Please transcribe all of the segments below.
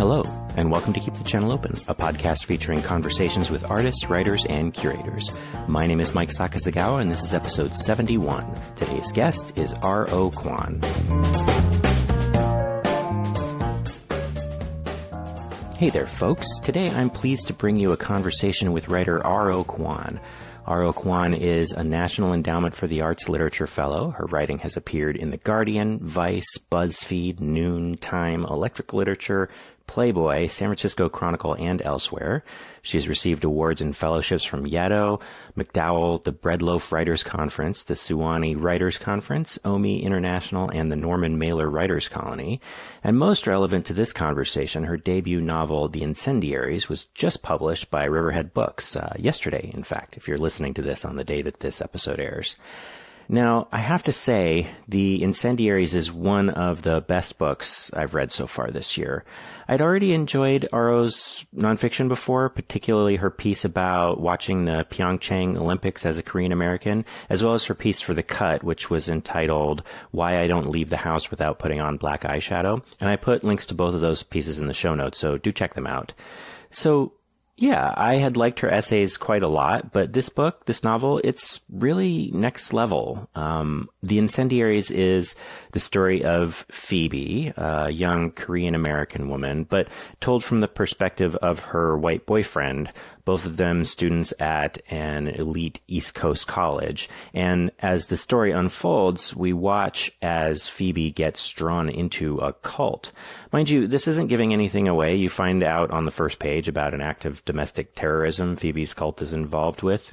Hello, and welcome to Keep the Channel Open, a podcast featuring conversations with artists, writers, and curators. My name is Mike Sakazagawa, and this is episode 71. Today's guest is R.O. Kwon. Hey there, folks. Today I'm pleased to bring you a conversation with writer R.O. Kwon. R.O. Kwon is a National Endowment for the Arts Literature Fellow. Her writing has appeared in The Guardian, Vice, BuzzFeed, Noon, Time, Electric Literature, Playboy, San Francisco Chronicle, and elsewhere. She has received awards and fellowships from Yaddo, MacDowell, the Breadloaf Writers Conference, the Sewanee Writers Conference, OMI International, and the Norman Mailer Writers Colony. And most relevant to this conversation, her debut novel, The Incendiaries, was just published by Riverhead Books, yesterday, in fact, if you're listening to this on the day that this episode airs. Now, I have to say, The Incendiaries is one of the best books I've read so far this year. I'd already enjoyed R.O.'s nonfiction before, particularly her piece about watching the Pyeongchang Olympics as a Korean American, as well as her piece for The Cut, which was entitled Why I Don't Leave the House Without Putting on Black Eyeshadow. And I put links to both of those pieces in the show notes, so do check them out. So, yeah, I had liked her essays quite a lot, but this book, this novel, it's really next level. The Incendiaries is the story of Phoebe, a young Korean-American woman, but told from the perspective of her white boyfriend, both of them students at an elite East Coast college. And as the story unfolds, we watch as Phoebe gets drawn into a cult. Mind you, this isn't giving anything away. You find out on the first page about an act of domestic terrorism Phoebe's cult is involved with.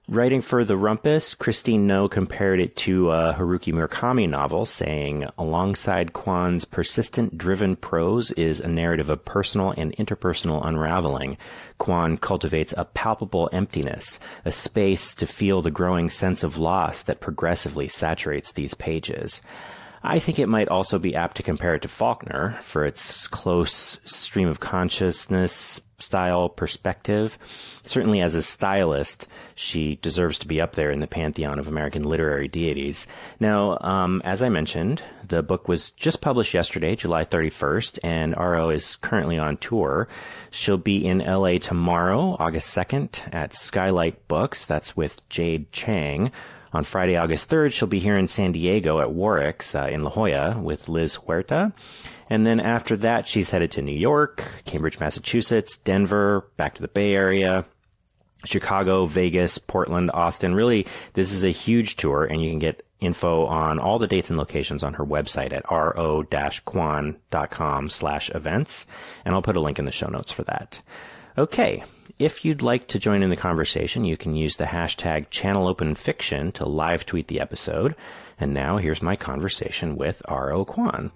Writing for The Rumpus, Christine No compared it to a Haruki Murakami novel, saying, alongside Kwon's persistent, driven prose is a narrative of personal and interpersonal unraveling. Kwon cultivates a palpable emptiness, a space to feel the growing sense of loss that progressively saturates these pages. I think it might also be apt to compare it to Faulkner for its close stream of consciousness style perspective. Certainly as a stylist, she deserves to be up there in the pantheon of American literary deities. Now, as I mentioned, the book was just published yesterday, July 31st, and R.O. is currently on tour. She'll be in LA tomorrow, August 2nd, at Skylight Books. That's with Jade Chang. On Friday, August 3rd, she'll be here in San Diego at Warwick's in La Jolla with Liz Huerta. And then after that, she's headed to New York, Cambridge, Massachusetts, Denver, back to the Bay Area, Chicago, Vegas, Portland, Austin. Really, this is a huge tour, and you can get info on all the dates and locations on her website at ro-kwon.com/events. And I'll put a link in the show notes for that. Okay. If you'd like to join in the conversation, you can use the hashtag ChannelOpenFiction to live tweet the episode. And now here's my conversation with R.O. Kwon.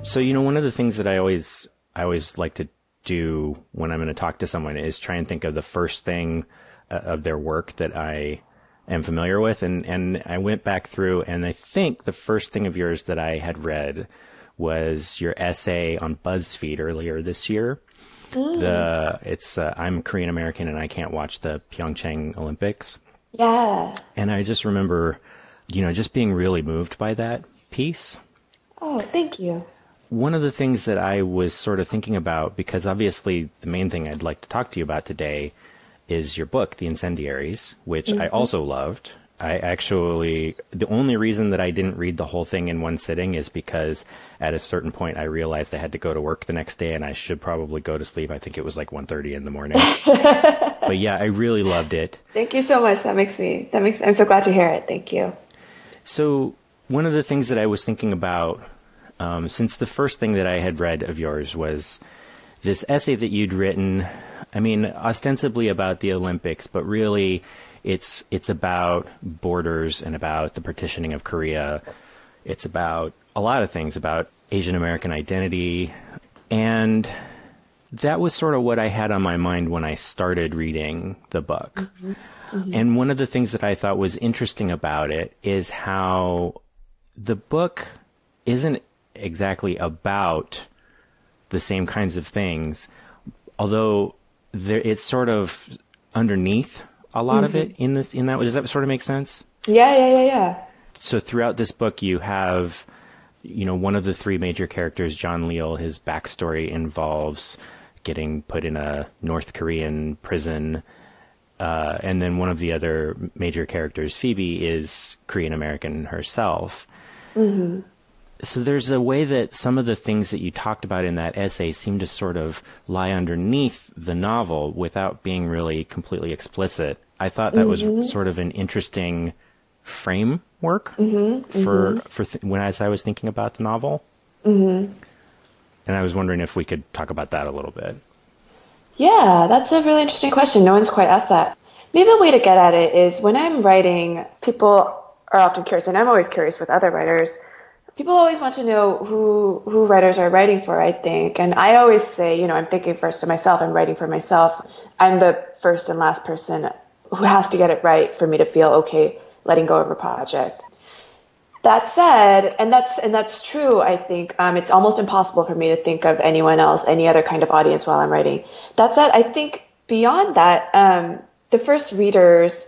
So, one of the things that I always like to do when I'm going to talk to someone is try and think of the first thing of their work that I am familiar with. And I went back through, and I think the first thing of yours that I had read was your essay on BuzzFeed earlier this year. I'm Korean American and I can't watch the Pyeongchang Olympics. Yeah. And I just remember, just being really moved by that piece. Oh, thank you. One of the things that I was sort of thinking about, because obviously the main thing I'd like to talk to you about today is your book, The Incendiaries, which I also loved. The only reason that I didn't read the whole thing in one sitting is because at a certain point I realized I had to go to work the next day and I should probably go to sleep. I think it was like 1:30 in the morning. But yeah, I really loved it. Thank you so much. I'm so glad to hear it. Thank you. So one of the things that I was thinking about, since the first thing that I had read of yours was this essay that you'd written, ostensibly about the Olympics, but really it's about borders and about the partitioning of Korea. It's about a lot of things, about Asian American identity. And that was sort of what I had on my mind when I started reading the book. Mm-hmm. Mm-hmm. And one of the things that I thought was interesting about it is how the book isn't exactly about the same kinds of things, although it's sort of underneath a lot of it in that. Does that sort of make sense? Yeah. So throughout this book, you have, one of the three major characters, John Leal, his backstory involves getting put in a North Korean prison. And then one of the other major characters, Phoebe, is Korean American herself. Mm-hmm. So there's a way that some of the things that you talked about in that essay seem to sort of lie underneath the novel without being really completely explicit. I thought that was sort of an interesting framework for as I was thinking about the novel. Mm-hmm. And I was wondering if we could talk about that a little bit. Yeah, that's a really interesting question. No one's quite asked that. Maybe a way to get at it is when I'm writing, people are often curious, and I'm always curious with other writers. People always want to know who writers are writing for, I think. And I always say, I'm thinking first of myself. I'm writing for myself. I'm the first and last person who has to get it right for me to feel okay letting go of a project. That said, and that's true, I think, it's almost impossible for me to think of anyone else, any other kind of audience while I'm writing. That said, I think beyond that, the first readers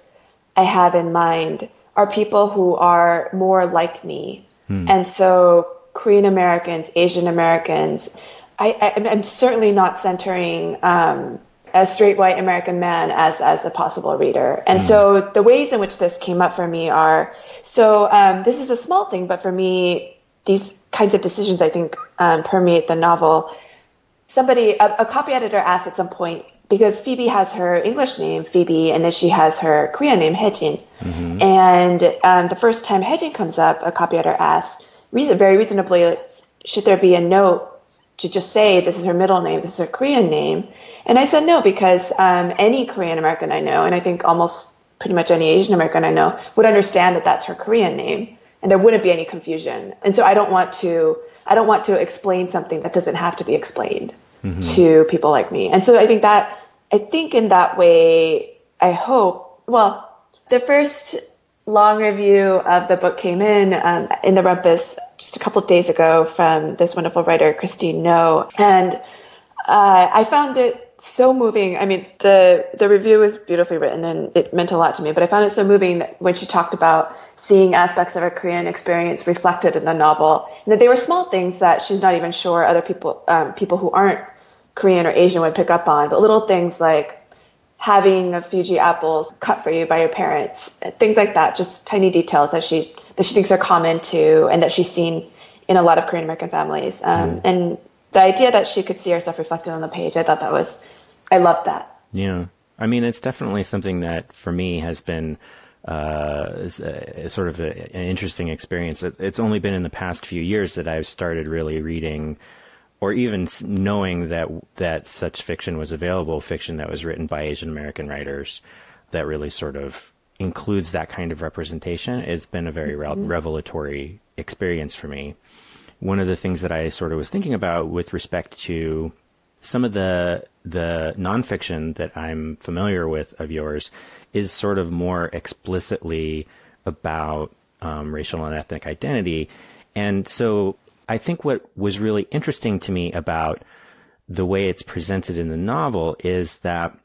I have in mind are people who are more like me. And so Korean Americans, Asian Americans, I'm certainly not centering a straight white American man as a possible reader. And so the ways in which this came up for me are, this is a small thing, but for me, these kinds of decisions, I think, permeate the novel. A copy editor asked at some point, because Phoebe has her English name, Phoebe, and then she has her Korean name, Haejin. Mm-hmm. And the first time Haejin comes up, a copy editor asks, very reasonably, should there be a note to just say this is her middle name, this is her Korean name? And I said no, because any Korean American I know, and I think almost pretty much any Asian American I know, would understand that that's her Korean name, and there wouldn't be any confusion. And so I don't want to explain something that doesn't have to be explained to people like me. And so I think in that way, I hope, the first long review of the book came in the Rumpus just a couple of days ago from this wonderful writer, Christine No. And I found it so moving. I mean, the review was beautifully written and it meant a lot to me, but I found it so moving that when she talked about seeing aspects of her Korean experience reflected in the novel, and that they were small things that she's not even sure other people who aren't Korean or Asian would pick up on, but little things like having Fuji apples cut for you by your parents, things like that, just tiny details that she thinks are common to, and that she's seen in a lot of Korean American families. And the idea that she could see herself reflected on the page, I loved that. Yeah. I mean, it's definitely something that for me has been sort of an interesting experience. It's only been in the past few years that I've started really reading, or even knowing that such fiction was available, fiction that was written by Asian American writers that really sort of includes that kind of representation. It's been a very revelatory experience for me. One of the things that I sort of was thinking about with respect to some of the nonfiction that I'm familiar with of yours is sort of more explicitly about racial and ethnic identity. And so I think what was really interesting to me about the way it's presented in the novel is that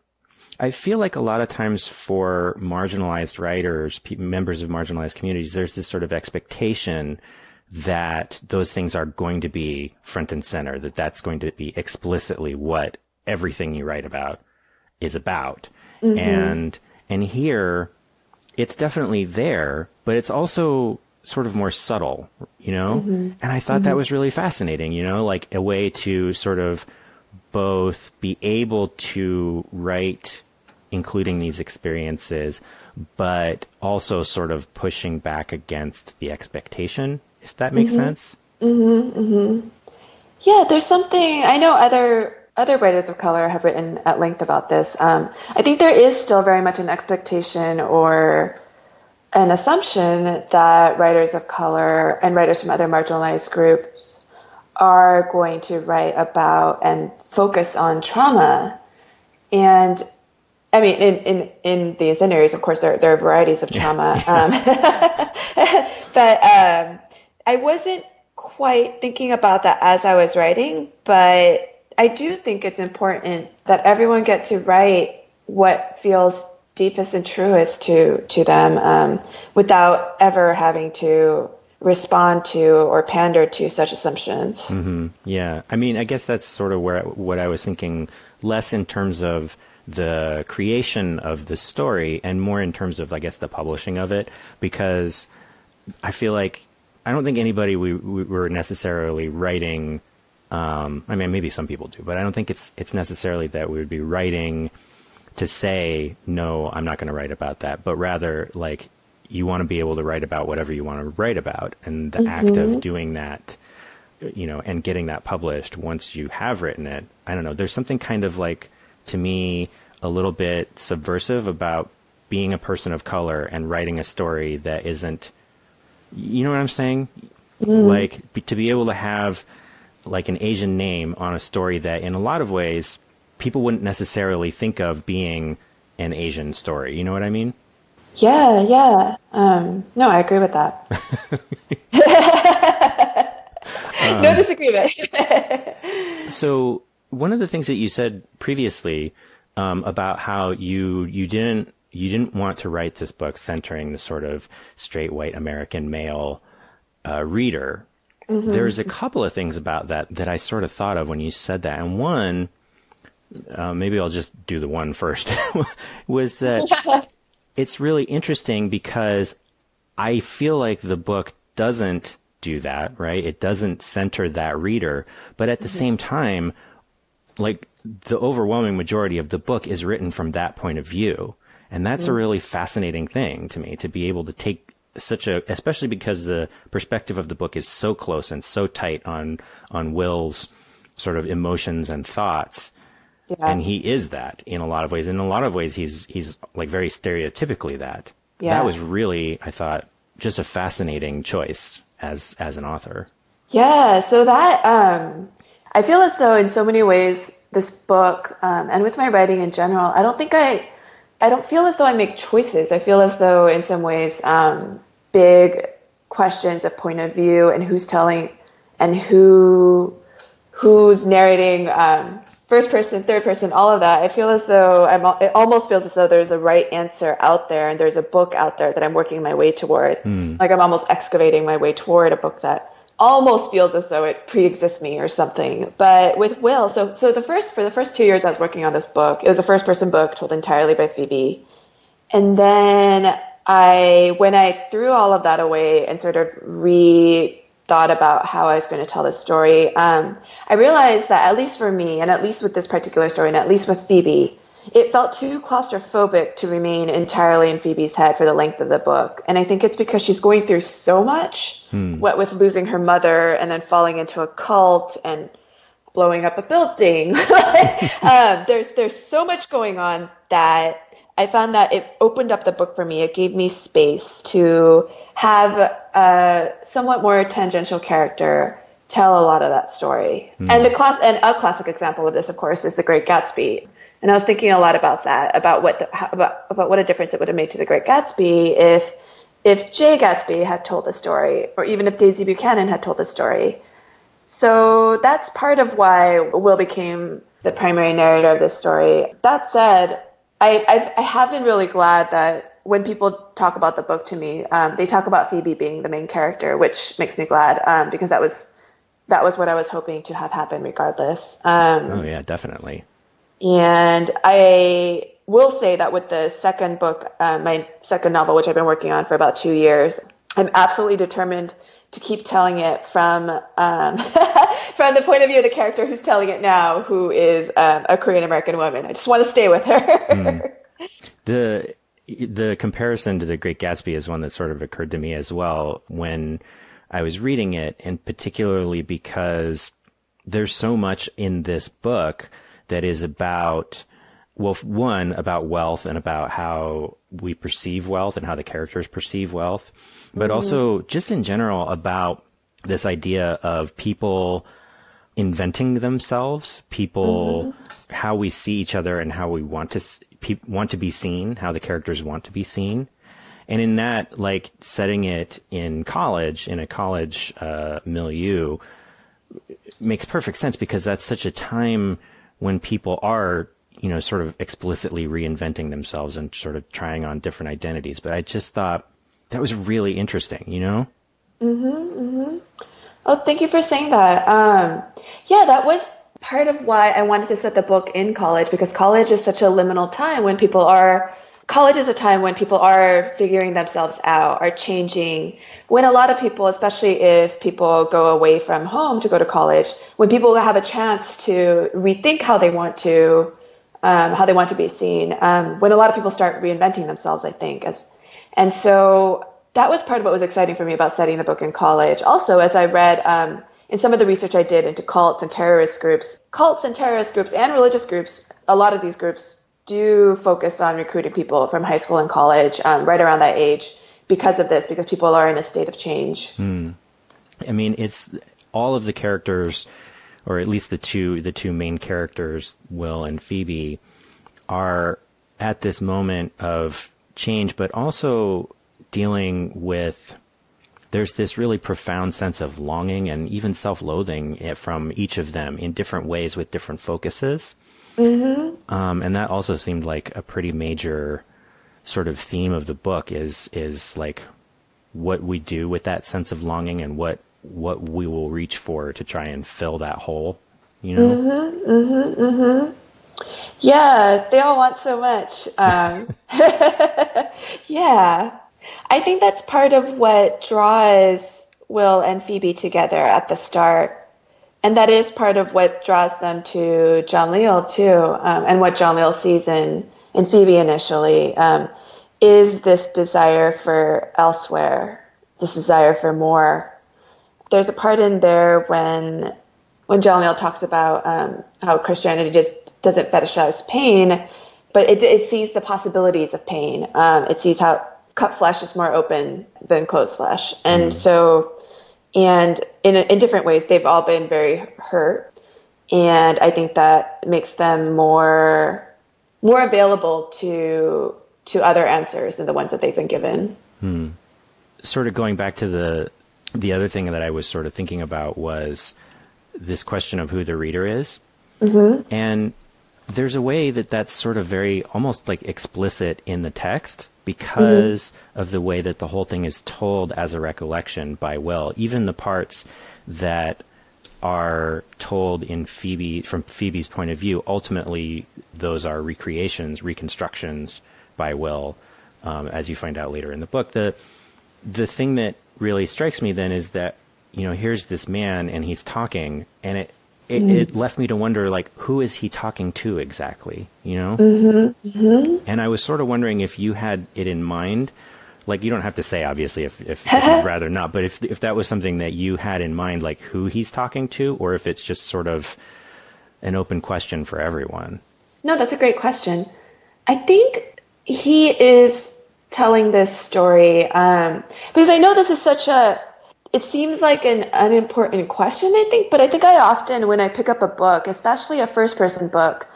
I feel like a lot of times for marginalized writers, members of marginalized communities, there's this sort of expectation that those things are going to be front and center, that that's going to be explicitly what everything you write about is about. And here it's definitely there, but it's also sort of more subtle, and I thought that was really fascinating, like a way to sort of both be able to write including these experiences, but also sort of pushing back against the expectation, if that makes sense. Yeah, there's something, I know other writers of color have written at length about this. I think there is still very much an expectation or an assumption that writers of color and writers from other marginalized groups are going to write about and focus on trauma. And I mean, in the Incendiaries, of course, there are varieties of trauma. But I wasn't quite thinking about that as I was writing, but I do think it's important that everyone get to write what feels deepest and truest to them, without ever having to respond to or pander to such assumptions. Mm-hmm. Yeah. I mean, I guess that's sort of what I was thinking, less in terms of the creation of the story and more in terms of, I guess, the publishing of it, because I feel like I don't think anybody we were necessarily writing. I mean, maybe some people do, but I don't think it's necessarily that we would be writing to say, no, I'm not going to write about that, but rather like you want to be able to write about whatever you want to write about. And the act of doing that, you know, and getting that published once you have written it, I don't know, there's something kind of like, to me, a little bit subversive about being a person of color and writing a story that isn't, you know what I'm saying? Like to be able to have like an Asian name on a story that in a lot of ways people wouldn't necessarily think of being an Asian story. You know what I mean? Yeah, yeah. No, I agree with that. No disagreement. So one of the things that you said previously about how you didn't want to write this book centering the sort of straight white American male reader. There's a couple of things about that I sort of thought of when you said that. And one, maybe I'll just do the one first, was that it's really interesting because I feel like the book doesn't do that, right? It doesn't center that reader. But at the same time, like the overwhelming majority of the book is written from that point of view. And that's a really fascinating thing to me, to be able to take especially because the perspective of the book is so close and so tight on Will's sort of emotions and thoughts. Yeah. And he is that in a lot of ways. In a lot of ways, he's like very stereotypically that. Yeah. That was really, I thought, just a fascinating choice as an author. Yeah. So that, I feel as though in so many ways, this book, and with my writing in general, I don't feel as though I make choices. I feel as though in some ways, big questions of point of view and who's telling and who's narrating, first person, third person, all of that. I feel as though it almost feels as though there's a right answer out there and there's a book out there that I'm working my way toward. Like I'm almost excavating my way toward a book that almost feels as though it pre-exists me or something. But with Will, so for the first 2 years I was working on this book, it was a first person book told entirely by Phoebe. And then when I threw all of that away and sort of thought about how I was going to tell this story, I realized that at least for me, and at least with this particular story, and at least with Phoebe, it felt too claustrophobic to remain entirely in Phoebe's head for the length of the book. And I think it's because she's going through so much, what with losing her mother and then falling into a cult and blowing up a building. There's so much going on that I found that it opened up the book for me. It gave me space to have a somewhat more tangential character tell a lot of that story. And a classic example of this, of course, is The Great Gatsby. And I was thinking a lot about that, about what a difference it would have made to The Great Gatsby if Jay Gatsby had told the story, or even if Daisy Buchanan had told the story. So that's part of why Will became the primary narrator of this story. That said, I have been really glad that when people talk about the book to me, they talk about Phoebe being the main character, which makes me glad, because that was what I was hoping to have happen regardless. Oh yeah, definitely. And I will say that with the second book, my second novel, which I've been working on for about 2 years, I'm absolutely determined to keep telling it from from the point of view of the character who's telling it now, who is a Korean American woman. I just want to stay with her. The comparison to The Great Gatsby is one that sort of occurred to me as well when I was reading it, and particularly because there's so much in this book that is about, well, one, about wealth and about how we perceive wealth and how the characters perceive wealth, but also just in general about this idea of people inventing themselves, people, how we see each other and how we want to be seen, how the characters want to be seen. And in that, like setting it in college, in a college milieu, makes perfect sense because that's such a time when people are sort of explicitly reinventing themselves and sort of trying on different identities. But I just thought that was really interesting, Oh, thank you for saying that. Yeah, that was part of why I wanted to set the book in college, because college is such a liminal time when college is a time when people are figuring themselves out, are changing. When a lot of people, especially if people go away from home to go to college, when people have a chance to rethink how they want to be seen, when a lot of people start reinventing themselves, I think. And so that was part of what was exciting for me about setting the book in college. Also, as I read in some of the research I did into cults and terrorist groups and religious groups, a lot of these groups do focus on recruiting people from high school and college right around that age because of this, because people are in a state of change. I mean, it's all of the characters, or at least the two main characters, Will and Phoebe, are at this moment of change, but also dealing with, there's this really profound sense of longing and even self-loathing from each of them in different ways with different focuses. And that also seemed like a pretty major sort of theme of the book is like what we do with that sense of longing and what we will reach for to try and fill that hole, Yeah, they all want so much. Yeah. I think that's part of what draws Will and Phoebe together at the start. And that is part of what draws them to John Leal too, and what John Leal sees in Phoebe initially, is this desire for elsewhere, this desire for more. There's a part in there when John Leal talks about how Christianity just doesn't fetishize pain, but it sees the possibilities of pain. It sees how cut flesh is more open than closed flesh. And and in different ways, they've all been very hurt. And I think that makes them more available to other answers than the ones that they've been given. Sort of going back to the other thing that I was sort of thinking about was this question of who the reader is. And there's a way that's sort of very almost like explicit in the text because of the way that the whole thing is told as a recollection by Will. Even the parts that are told from Phoebe's point of view, ultimately those are reconstructions by Will, as you find out later in the book. The thing that really strikes me then is that, here's this man and he's talking, and it left me to wonder, like, who is he talking to exactly, And I was sort of wondering if you had it in mind. Like, you don't have to say, obviously, if you'd rather not, but if that was something that you had in mind, like who he's talking to, or if it's just sort of an open question for everyone. No, that's a great question. I think he is telling this story because I know this is it seems like an unimportant question, I think, but I think I often, when I pick up a book, especially a first-person book,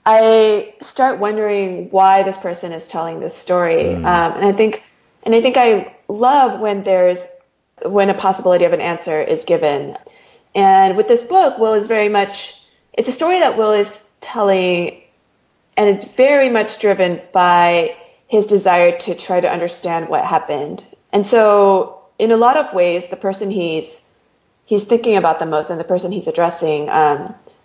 I start wondering why this person is telling this story. And I think I love when a possibility of an answer is given. And with this book, it's a story that Will is telling, and it's very much driven by his desire to try to understand what happened. And so, in a lot of ways, the person he's thinking about the most and the person he's addressing,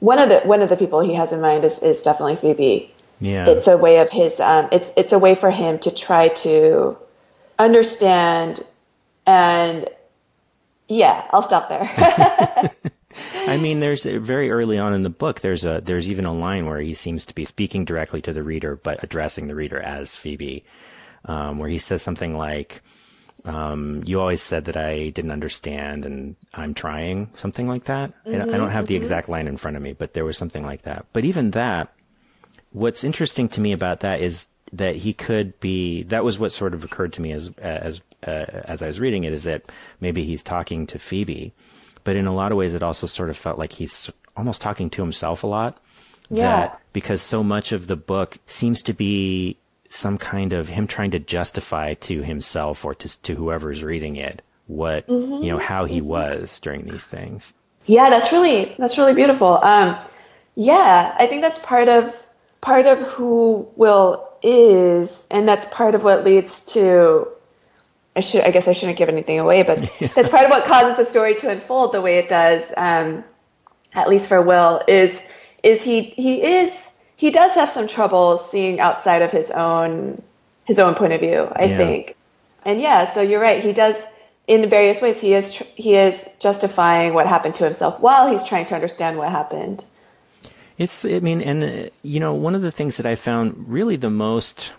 one of the people he has in mind is definitely Phoebe. Yeah. It's a way of his, it's a way for him to try to understand, and yeah, I'll stop there. I mean, there's very early on in the book, there's even a line where he seems to be speaking directly to the reader, but addressing the reader as Phoebe, where he says something like, you always said that I didn't understand and I'm trying, something like that. I don't have the exact line in front of me, but there was something like that. But even that, what's interesting to me about that is that he could be, that was what sort of occurred to me as I was reading it, is that maybe he's talking to Phoebe, but in a lot of ways it also sort of felt like he's almost talking to himself a lot. Yeah. Because so much of the book seems to be some kind of him trying to justify to himself or to whoever's reading it what, how he was during these things. Yeah, that's really beautiful. Yeah, I think that's part of part of who Will is, and that's part of what leads to, I guess I shouldn't give anything away, but that's part of what causes the story to unfold the way it does, at least for Will, is he does have some trouble seeing outside of his own point of view, I think. And yeah, so you're right. He does, in various ways, he is justifying what happened to himself while he's trying to understand what happened. One of the things that I found really the most,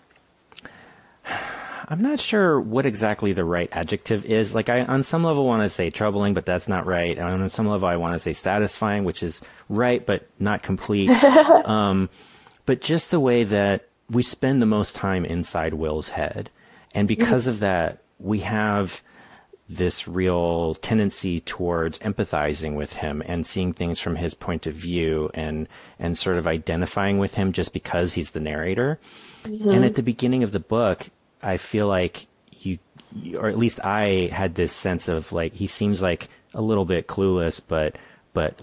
I'm not sure what exactly the right adjective is. Like, I, on some level, want to say troubling, but that's not right. And on some level, I want to say satisfying, which is right, but not complete. But just the way that we spend the most time inside Will's head. And because of that, we have this real tendency towards empathizing with him and seeing things from his point of view and sort of identifying with him just because he's the narrator. And at the beginning of the book, I feel like you, or at least I had this sense of like, he seems like a little bit clueless, but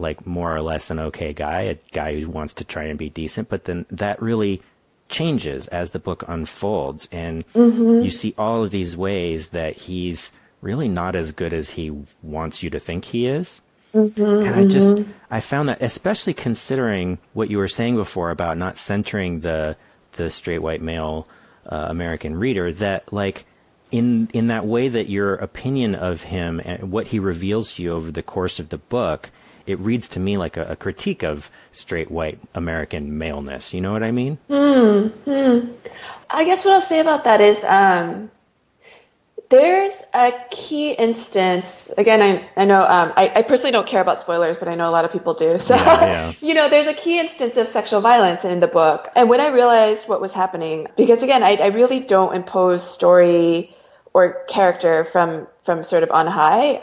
like more or less an okay guy, a guy who wants to try and be decent. But then that really changes as the book unfolds, and you see all of these ways that he's really not as good as he wants you to think he is. And I found that, especially considering what you were saying before about not centering the straight white male American reader, that like in that way that your opinion of him and what he reveals to you over the course of the book, it reads to me like a critique of straight white American maleness. You know what I mean? I guess what I'll say about that is there's a key instance. Again, I know I personally don't care about spoilers, but I know a lot of people do. So, there's a key instance of sexual violence in the book. And when I realized what was happening, because again, I really don't impose story or character from sort of on high.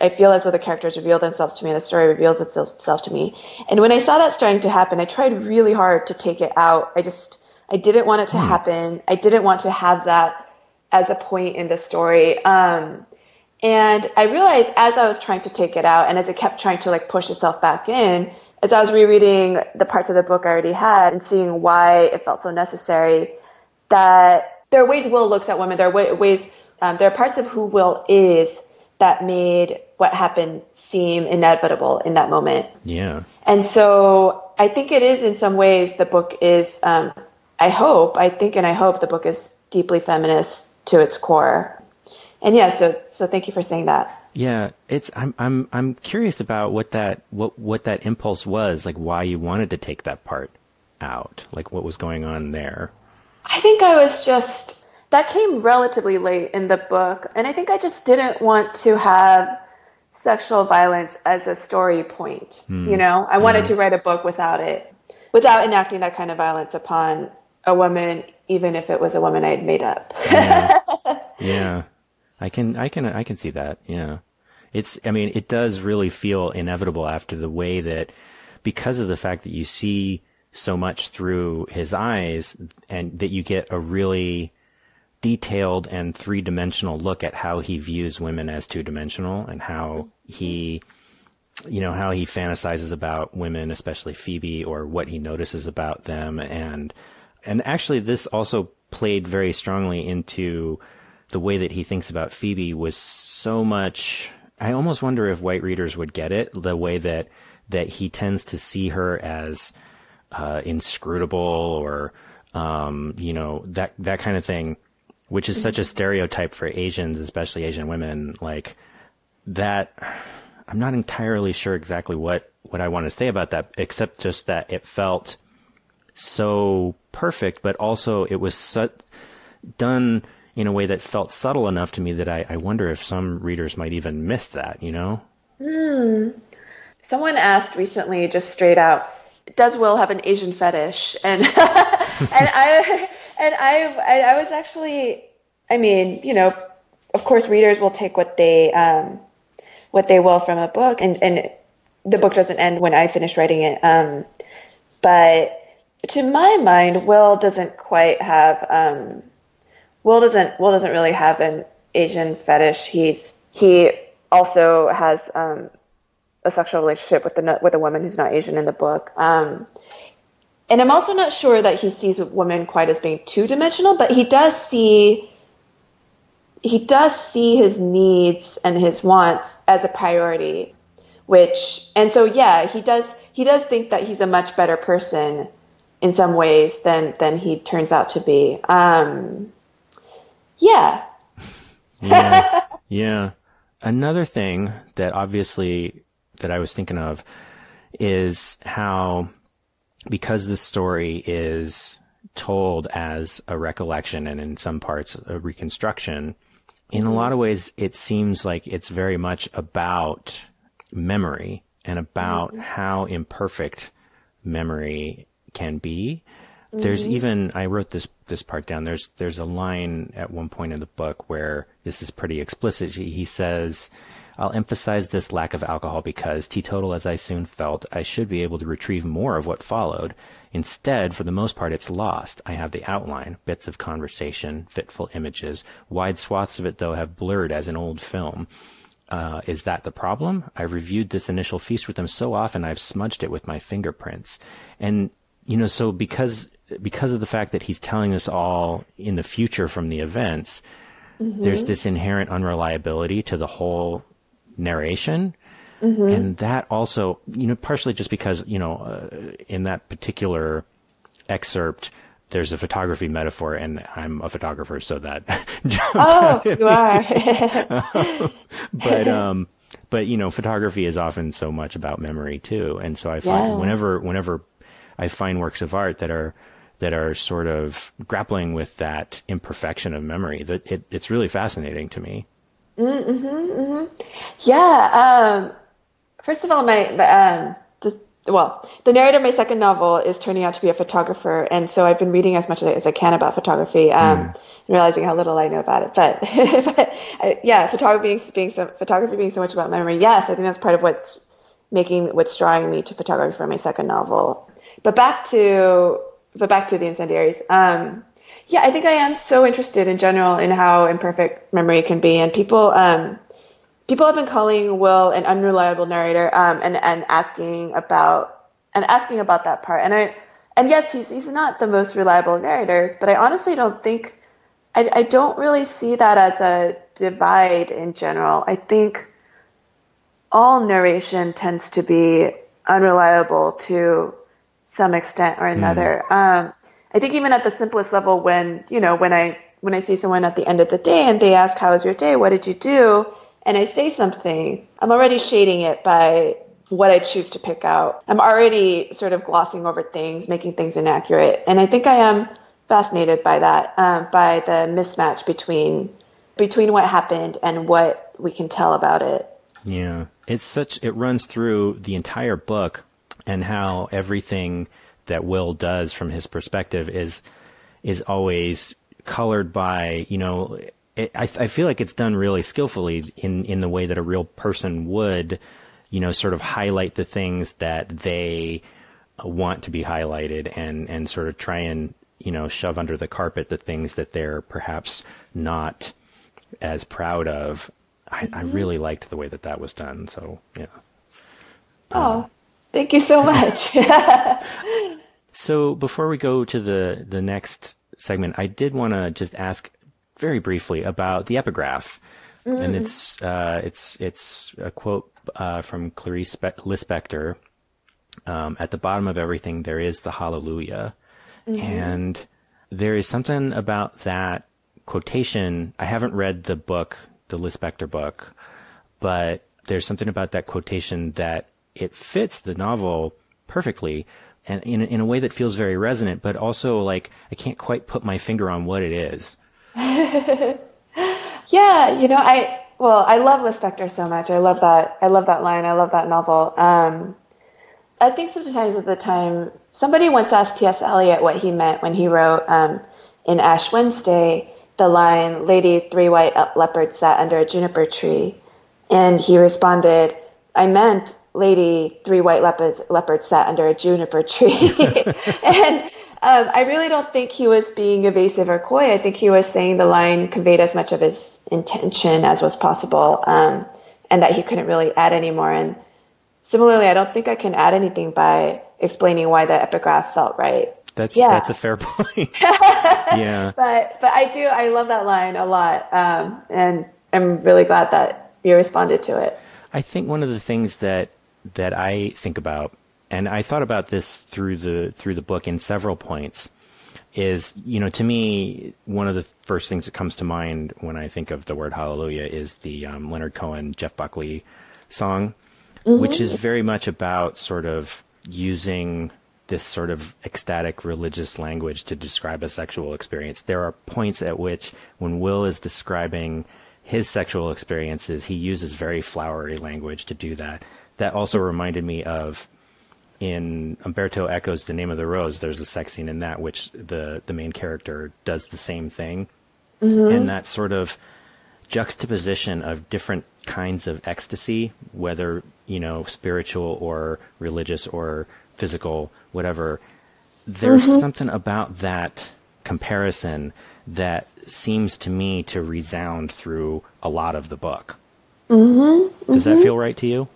I feel as though the characters reveal themselves to me and the story reveals itself to me. And when I saw that starting to happen, I tried really hard to take it out. I didn't want it to happen. I didn't want to have that as a point in the story. And I realized as I was trying to take it out and as it kept trying to like push itself back in, as I was rereading the parts of the book I already had and seeing why it felt so necessary, that there are ways Will looks at women. There are ways, there are parts of who Will is that made what happened seem inevitable in that moment. Yeah. And so I think it is in some ways the book is, I hope the book is deeply feminist to its core. And yeah, so thank you for saying that. Yeah, I'm curious about what that impulse was, like why you wanted to take that part out, like what was going on there. I think that came relatively late in the book, and I think I just didn't want to have sexual violence as a story point. I wanted to write a book without enacting that kind of violence upon a woman, even if it was a woman I had made up. Yeah. I can see that. Yeah. It does really feel inevitable after the way that, because of the fact that you see so much through his eyes and that you get a really detailed and three-dimensional look at how he views women as two-dimensional and how he fantasizes about women, especially Phoebe, or what he notices about them. And actually this also played very strongly into the way that he thinks about Phoebe was so much, I almost wonder if white readers would get it, the way that he tends to see her as inscrutable or, that kind of thing, which is such a stereotype for Asians, especially Asian women, like that. I'm not entirely sure exactly what I want to say about that, except just that it felt so perfect, but also it was done in a way that felt subtle enough to me that I wonder if some readers might even miss that, Someone asked recently, just straight out, does Will have an Asian fetish? And I was actually, of course readers will take what they will from a book, and the book doesn't end when I finish writing it. But to my mind, Will doesn't quite have, Will doesn't really have an Asian fetish. He also has, a sexual relationship with a woman who's not Asian in the book. And I'm also not sure that he sees women quite as being two-dimensional, but he does see his needs and his wants as a priority, and so yeah, he does think that he's a much better person in some ways than he turns out to be. Yeah. Yeah. Yeah. Another thing that obviously that I was thinking of is how, because this story is told as a recollection and in some parts a reconstruction, in a lot of ways it seems like it's very much about memory and about how imperfect memory can be. There's even, I wrote this part down, there's a line at one point in the book where this is pretty explicit. He says, "I'll emphasize this lack of alcohol because, teetotal as I soon felt, I should be able to retrieve more of what followed. Instead, for the most part, it's lost. I have the outline, bits of conversation, fitful images. Wide swaths of it, though, have blurred as an old film. Is that the problem? I've reviewed this initial feast with them so often I've smudged it with my fingerprints." And, so because of the fact that he's telling us all in the future from the events, there's this inherent unreliability to the whole narration. And that also, partially just because, in that particular excerpt, there's a photography metaphor, and I'm a photographer, so that jumped out at you are. But photography is often so much about memory too. And so I find whenever I find works of art that are sort of grappling with that imperfection of memory, that it's really fascinating to me. Yeah. First of all, the narrator of my second novel is turning out to be a photographer, and so I've been reading as much as I can about photography, and realizing how little I know about it. But, photography being so much about memory. Yes, I think that's part of what's drawing me to photography for my second novel. But back to the Incendiaries. I think I am so interested in general in how imperfect memory can be, and people have been calling Will an unreliable narrator, and asking about that part. And yes, he's not the most reliable narrators, but I honestly don't think, I don't really see that as a divide in general. I think all narration tends to be unreliable to some extent or another. I think even at the simplest level, when I see someone at the end of the day and they ask, "How was your day? What did you do?" and I say something, I'm already shading it by what I choose to pick out. I'm already sort of glossing over things, making things inaccurate. And I think I am fascinated by that, by the mismatch between what happened and what we can tell about it. Yeah. It runs through the entire book, and how everything that Will does from his perspective is always colored by, I feel like it's done really skillfully in the way that a real person would, sort of highlight the things that they want to be highlighted, and sort of try and, shove under the carpet the things that they're perhaps not as proud of. I really liked the way that was done. So, yeah. Thank you so much. So before we go to the next segment, I did want to just ask very briefly about the epigraph. And it's a quote from Clarice Lispector. At the bottom of everything, there is the hallelujah. And there is something about that quotation. I haven't read the book, the Lispector book, but there's something about that quotation that it fits the novel perfectly, and in a way that feels very resonant, but also like I can't quite put my finger on what it is. Yeah, I love Lispector so much. I love that line. I love that novel. I think sometimes at the time, somebody once asked T.S. Eliot what he meant when he wrote in Ash Wednesday the line, "Lady, 3 white leopards sat under a juniper tree," and he responded, "I meant, lady, 3 white leopards sat under a juniper tree." And I really don't think he was being evasive or coy. I think he was saying the line conveyed as much of his intention as was possible, and that he couldn't really add any more. And similarly, I don't think I can add anything by explaining why the epigraph felt right. That's a fair point. Yeah. But I love that line a lot. And I'm really glad that you responded to it. I think one of the things that I think about, and I thought about this through the book in several points, is, to me, one of the first things that comes to mind when I think of the word hallelujah is the Leonard Cohen, Jeff Buckley song, which is very much about sort of using this sort of ecstatic religious language to describe a sexual experience. There are points at which, when Will is describing his sexual experiences, he uses very flowery language to do that. That also reminded me of, in Umberto Eco's The Name of the Rose, there's a sex scene in that which the main character does the same thing. And that sort of juxtaposition of different kinds of ecstasy, whether, spiritual or religious or physical, whatever, there's something about that comparison that seems to me to resound through a lot of the book. Does that feel right to you?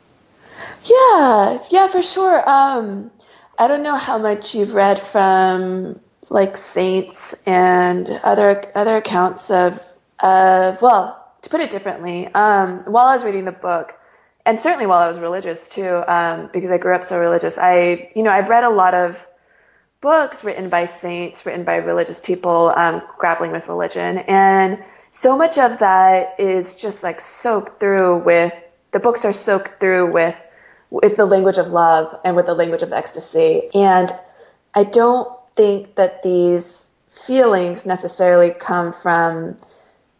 Yeah, for sure. I don't know how much you've read from like saints and other accounts of well, to put it differently, while I was reading the book, and certainly while I was religious too, because I grew up so religious, I've read a lot of books written by saints, written by religious people, grappling with religion, and so much of that is just like soaked through with, the books are soaked through with the language of love and with the language of ecstasy. And I don't think that these feelings necessarily come from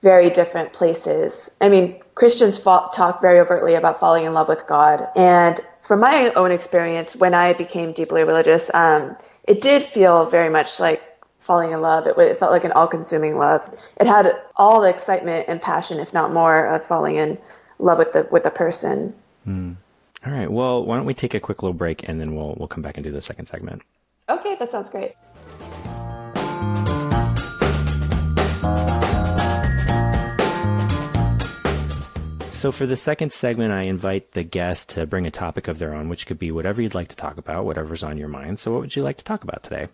very different places. I mean, Christians talk very overtly about falling in love with God. And from my own experience, when I became deeply religious, it did feel very much like falling in love. It felt like an all-consuming love. It had all the excitement and passion, if not more, of falling in love with the person. All right. Well, why don't we take a quick little break, and then we'll come back and do the second segment. Okay, that sounds great. So for the second segment, I invite the guest to bring a topic of their own, which could be whatever you'd like to talk about, whatever's on your mind. So what would you like to talk about today?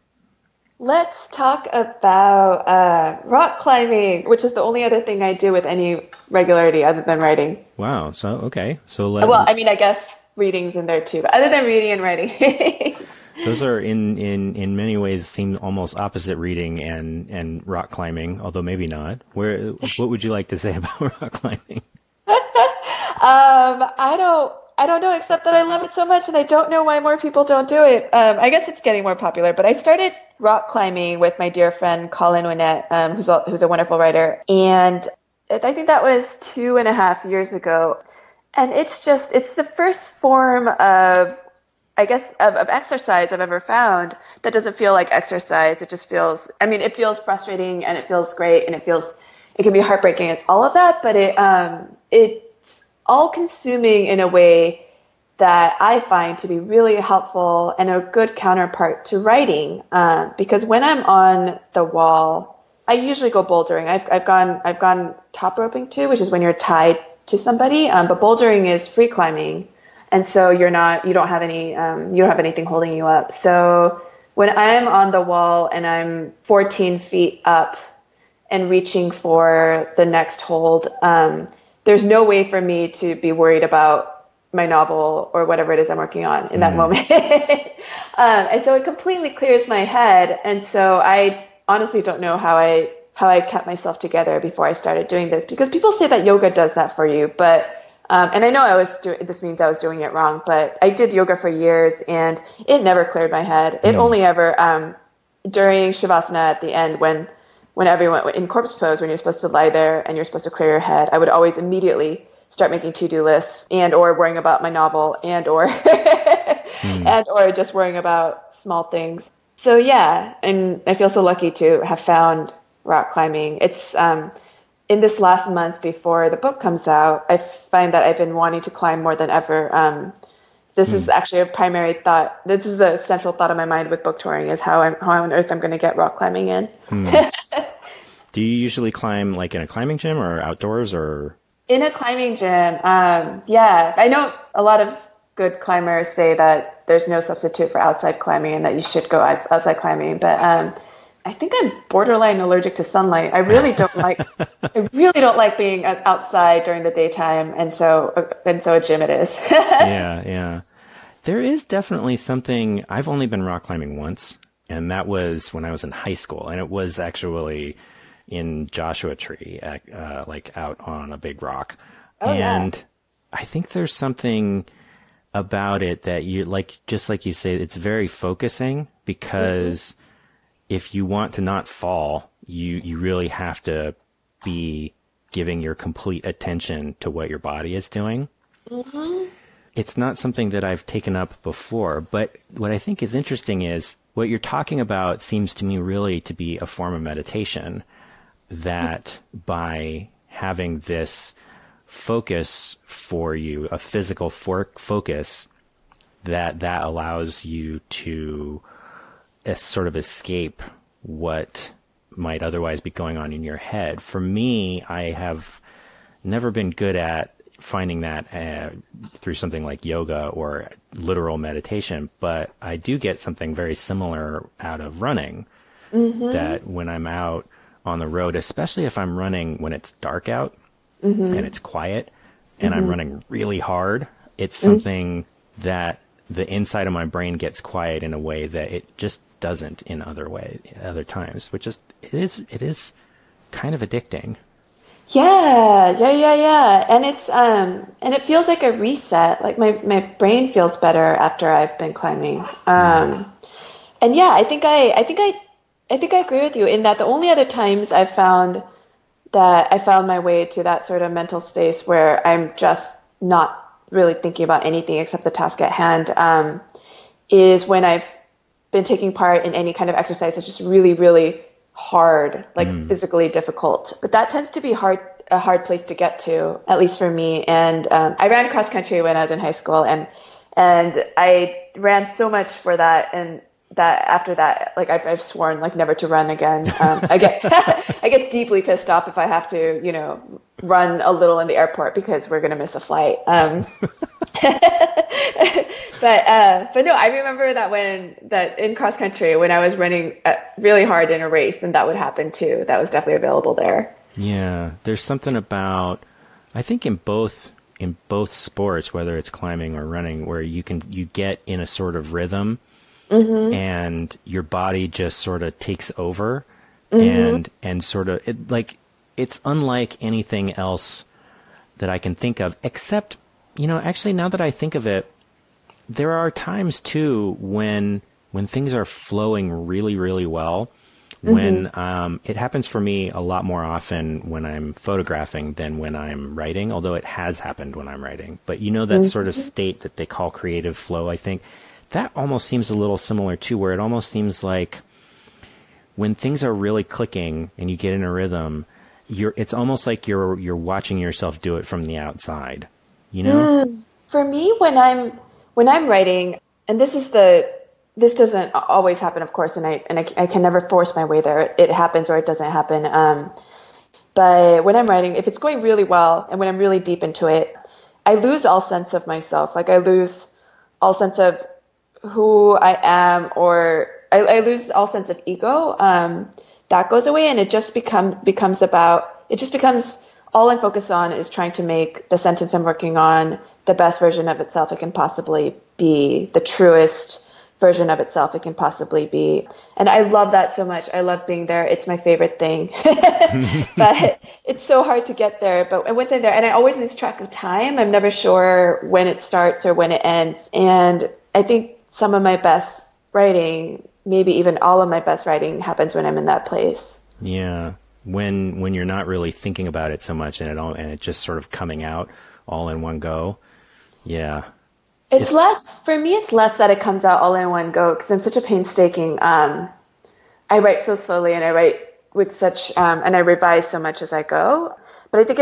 Let's talk about rock climbing, which is the only other thing I do with any regularity other than writing. Well, I guess reading's in there too, but other than reading and writing. Those are in many ways seem almost opposite, reading and rock climbing, although maybe not. What would you like to say about rock climbing? I don't know, except that I love it so much, and I don't know why more people don't do it. I guess it's getting more popular, but I started rock climbing with my dear friend Colin Winnett, who's a wonderful writer, and I think that was 2.5 years ago. And it's the first form of, I guess, of exercise I've ever found that doesn't feel like exercise. It just feels, it feels frustrating, and it feels great, and it can be heartbreaking. It's all of that, but it's all consuming in a way that I find to be really helpful and a good counterpart to writing. Because when I'm on the wall, I usually go bouldering. I've gone top roping too, which is when you're tied to somebody. But bouldering is free climbing, and so you don't have anything holding you up. So when I'm on the wall and I'm 14 feet up and reaching for the next hold, there's no way for me to be worried about my novel or whatever it is I'm working on in that moment. And so it completely clears my head. And so I honestly don't know how I kept myself together before I started doing this, because people say that yoga does that for you. But, and I know this means I was doing it wrong, but I did yoga for years and it never cleared my head. It only ever, during Shavasana at the end, when everyone in corpse pose, when you're supposed to lie there and you're supposed to clear your head, I would always immediately start making to-do lists or worrying about my novel or just worrying about small things. So yeah, and I feel so lucky to have found rock climbing. It's in this last month before the book comes out, I find that I've been wanting to climb more than ever. This is actually a primary thought. This is a central thought in my mind with book touring, is how on earth I'm going to get rock climbing in. Do you usually climb like in a climbing gym or outdoors or? In a climbing gym. Yeah, I know a lot of good climbers say that there's no substitute for outside climbing and that you should go outside climbing. But I think I'm borderline allergic to sunlight. I really don't like being outside during the daytime, and so a gym it is. Yeah. There is definitely something. I've only been rock climbing once, and that was when I was in high school, and it was actually in Joshua Tree, like out on a big rock. Oh, and yeah. I think there's something about it that you like, just like you say, it's very focusing because if you want to not fall, you really have to be giving your complete attention to what your body is doing. It's not something that I've taken up before, but what I think is interesting is what you're talking about seems to me really to be a form of meditation, that by having this focus for you, a physical focus, that allows you to sort of escape what might otherwise be going on in your head. For me, I have never been good at finding that through something like yoga or literal meditation, but I do get something very similar out of running, that when I'm out on the road, especially if I'm running when it's dark out and it's quiet and I'm running really hard, it's something that the inside of my brain gets quiet in a way that it just doesn't in other times, which is, it is kind of addicting. Yeah. And and it feels like a reset. Like my brain feels better after I've been climbing. And yeah, I think I agree with you in that the only other times I've found that I found my way to that sort of mental space where I'm just not really thinking about anything except the task at hand, is when I've been taking part in any kind of exercise that's just really, really hard, like physically difficult. But that tends to be a hard place to get to, at least for me. And I ran cross country when I was in high school, and I ran so much for that, and that after that, like I've sworn like never to run again. I get deeply pissed off if I have to, run a little in the airport because we're gonna miss a flight. But no, I remember that in cross country when I was running really hard in a race, and that would happen too. That was definitely available there. Yeah, there's something about, I think in both sports, whether it's climbing or running, where you get in a sort of rhythm, and your body just sort of takes over, and sort of it's unlike anything else that I can think of, except, actually now that I think of it, there are times too when things are flowing really, really well, when it happens for me a lot more often when I'm photographing than when I'm writing, although it has happened when I'm writing. But that sort of state that they call creative flow, I think that almost seems a little similar too, where it almost seems like when things are really clicking and you get in a rhythm, it's almost like you're watching yourself do it from the outside, For me, when I'm writing, and this doesn't always happen, of course, and I can never force my way there. It happens or it doesn't happen. But when I'm writing, if it's going really well and when I'm really deep into it, I lose all sense of myself. Like I lose all sense of who I am, or I lose all sense of ego. That goes away, and it just becomes all I'm focused on is trying to make the sentence I'm working on the best version of itself it can possibly be, the truest version of itself it can possibly be. And I love that so much. I love being there. It's my favorite thing. But it's so hard to get there. But once I'm there, and I always lose track of time, I'm never sure when it starts or when it ends. And I think some of my best writing, maybe even all of my best writing, happens when I'm in that place. Yeah. When you're not really thinking about it so much, and it's just sort of coming out all in one go. Yeah. It's less that it comes out all in one go, because I'm such a painstaking, I write so slowly, and I write with such, and I revise so much as I go. But I think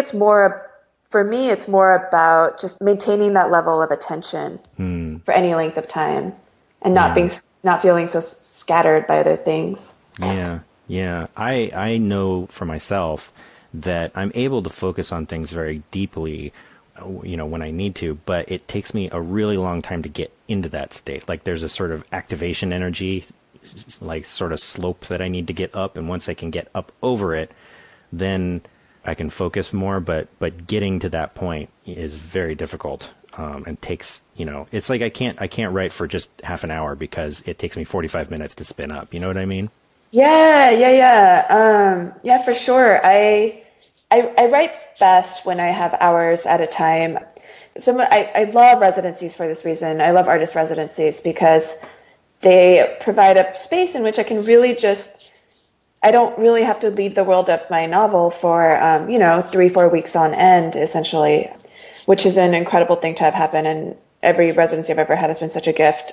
for me, it's more about just maintaining that level of attention for any length of time, and not feeling so scattered by other things. Yeah. I know for myself that I'm able to focus on things very deeply when I need to, but it takes me a really long time to get into that state. Like there's a sort of activation energy, like sort of slope that I need to get up. And once I can get up over it, then I can focus more. But getting to that point is very difficult. And takes, it's like I can't write for just half an hour because it takes me 45 minutes to spin up. You know what I mean? Yeah. Yeah, for sure. I write best when I have hours at a time. So I love residencies for this reason. I love artist residencies because they provide a space in which I can really I don't really have to leave the world of my novel for, 3-4 weeks on end, essentially, which is an incredible thing to have happen. And every residency I've ever had has been such a gift.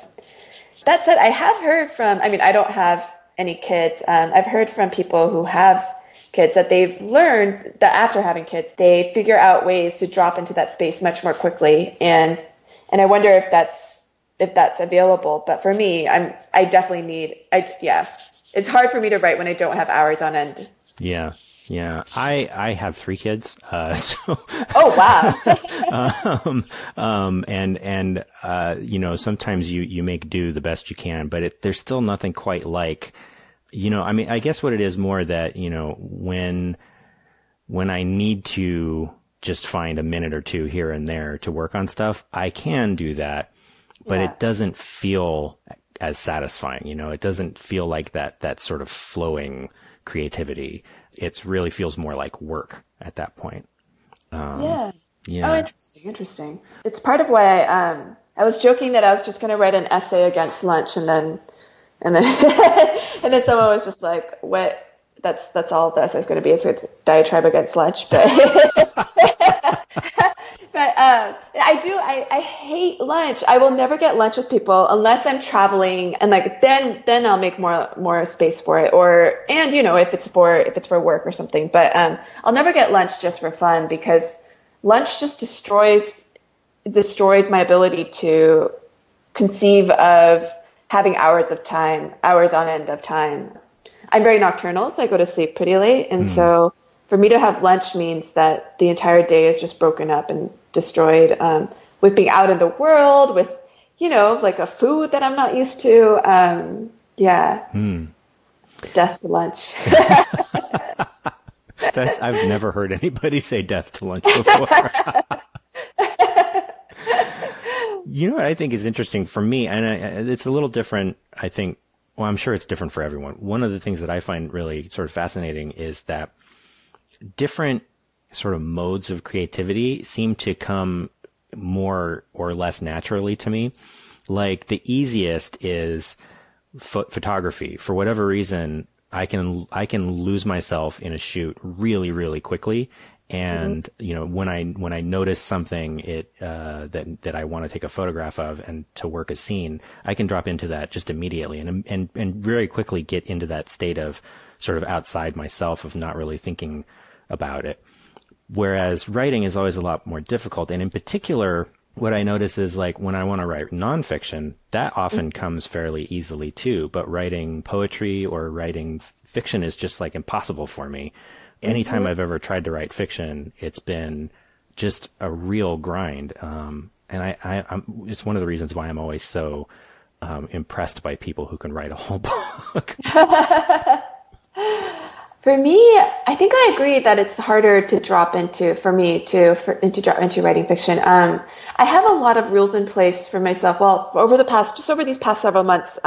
That said, I have heard I don't have any kids. I've heard from people who have kids that they've learned that after having kids, they figure out ways to drop into that space much more quickly. And I wonder if that's available. But for me, I definitely it's hard for me to write when I don't have hours on end. Yeah. Yeah. I have 3 kids. So. Oh, wow. Sometimes you make do the best you can, but there's still nothing quite like, I guess what it is more that, when I need to just find a minute or two here and there to work on stuff, I can do that, but it doesn't feel as satisfying. It doesn't feel like that sort of flowing creativity. It really feels more like work at that point. Yeah. Oh, interesting. It's part of why I was joking that I was just going to write an essay against lunch, and then and then someone was just like, "What? That's all the essay is going to be. It's a diatribe against lunch." But I hate lunch. I will never get lunch with people unless I'm traveling, and then I'll make more space for it, if it's for work or something. But I'll never get lunch just for fun, because lunch just destroys my ability to conceive of having hours on end of time. I'm very nocturnal, so I go to sleep pretty late, and so for me to have lunch means that the entire day is just broken up and destroyed, with being out in the world, with, like a food that I'm not used to. Death to lunch. I've never heard anybody say death to lunch before. What I think is interesting for me, and it's a little different, I think, well, I'm sure it's different for everyone. One of the things that I find really sort of fascinating is that different sort of modes of creativity seem to come more or less naturally to me. Like the easiest is photography. For whatever reason, I can lose myself in a shoot really, really quickly. And, when I notice something, that I want to take a photograph of and to work a scene, I can drop into that just immediately and very quickly get into that state of sort of outside myself, of not really thinking about it. Whereas writing is always a lot more difficult. And in particular, what I notice is like when I want to write nonfiction, that often comes fairly easily too. But writing poetry or writing fiction is just like impossible for me. Anytime I've ever tried to write fiction, it's been just a real grind. And it's one of the reasons why I'm always so impressed by people who can write a whole book. For me, I think I agree that it's harder to drop into, for me, to drop into writing fiction. I have a lot of rules in place for myself. Well, over these past several months,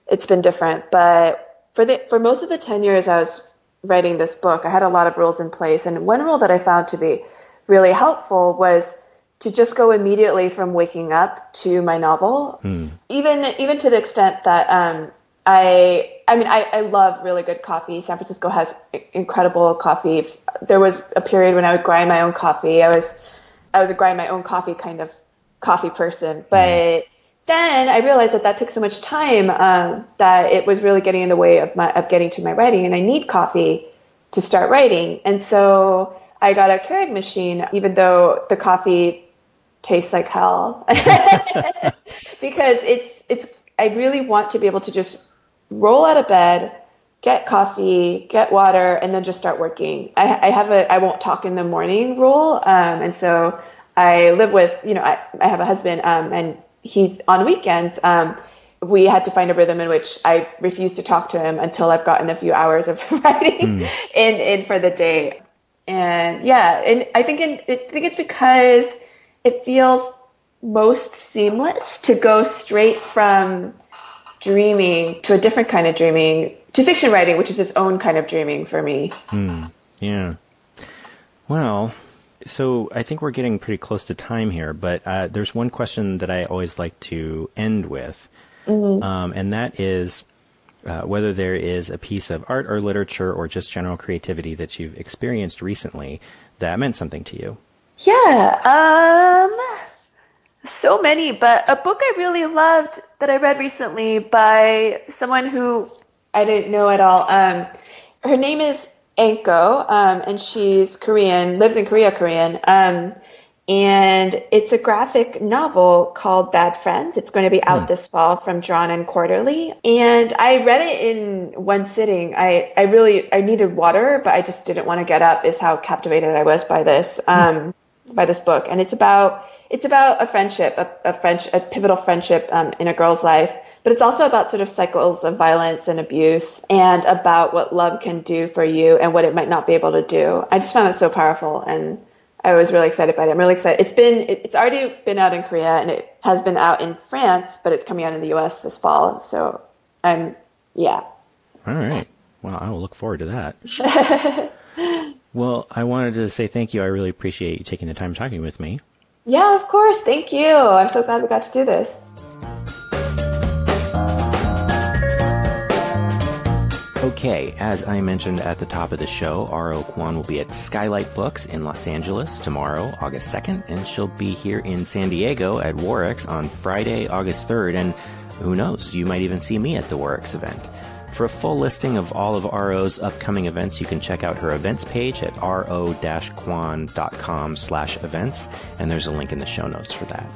it's been different. But for most of the 10 years I was writing this book, I had a lot of rules in place. And one rule that I found to be really helpful was to just go immediately from waking up to my novel, even to the extent that I love really good coffee. San Francisco has incredible coffee. There was a period when I would grind my own coffee. I was a grind my own coffee kind of coffee person. But then I realized that took so much time that it was really getting in the way of getting to my writing, and I need coffee to start writing. And so I got a Keurig machine, even though the coffee tastes like hell, because I really want to be able to just roll out of bed, get coffee, get water, and then just start working. I have I won't talk in the morning rule. And so I live with, I have a husband, and he's on weekends. We had to find a rhythm in which I refuse to talk to him until I've gotten a few hours of writing in for the day. And and I think it's because it feels most seamless to go straight from dreaming to a different kind of dreaming to fiction writing, which is its own kind of dreaming for me. Yeah. Well, so I think we're getting pretty close to time here, but there's one question that I always like to end with, and that is whether there is a piece of art or literature or just general creativity that you've experienced recently that meant something to you. Yeah, so many, but a book I really loved that I read recently by someone who I didn't know at all. Her name is Anko, and she's Korean, lives in Korean. And it's a graphic novel called Bad Friends. It's going to be out this fall from Drawn and Quarterly. And I read it in one sitting. I needed water, but I just didn't want to get up, is how captivated I was by this book. And it's about a friendship, a pivotal friendship in a girl's life. But it's also about sort of cycles of violence and abuse, and about what love can do for you and what it might not be able to do. I just found it so powerful, and I was really excited by it. I'm really excited. It's already been out in Korea, and it has been out in France, but it's coming out in the US this fall. So All right. Well, I will look forward to that. Well, I wanted to say thank you. I really appreciate you taking the time talking with me. Yeah, of course. Thank you. I'm so glad we got to do this. Okay, as I mentioned at the top of the show, R.O. Kwon will be at Skylight Books in Los Angeles tomorrow, August 2nd, and she'll be here in San Diego at Warwick's on Friday, August 3rd, and who knows, you might even see me at the Warwick's event. For a full listing of all of R.O.'s upcoming events, you can check out her events page at ro-kwon.com/events, and there's a link in the show notes for that.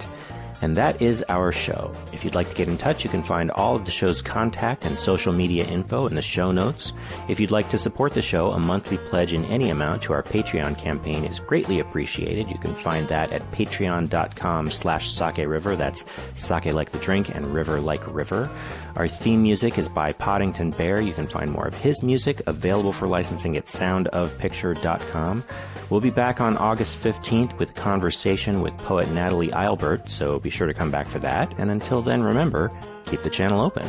And that is our show. If you'd like to get in touch, you can find all of the show's contact and social media info in the show notes. If you'd like to support the show, a monthly pledge in any amount to our Patreon campaign is greatly appreciated. You can find that at patreon.com/sakeriver. That's sake like the drink and river like river. Our theme music is by Poddington Bear. You can find more of his music available for licensing at soundofpicture.com. We'll be back on August 15th with a conversation with poet Natalie Eilbert, so be sure to come back for that. And until then, remember, keep the channel open.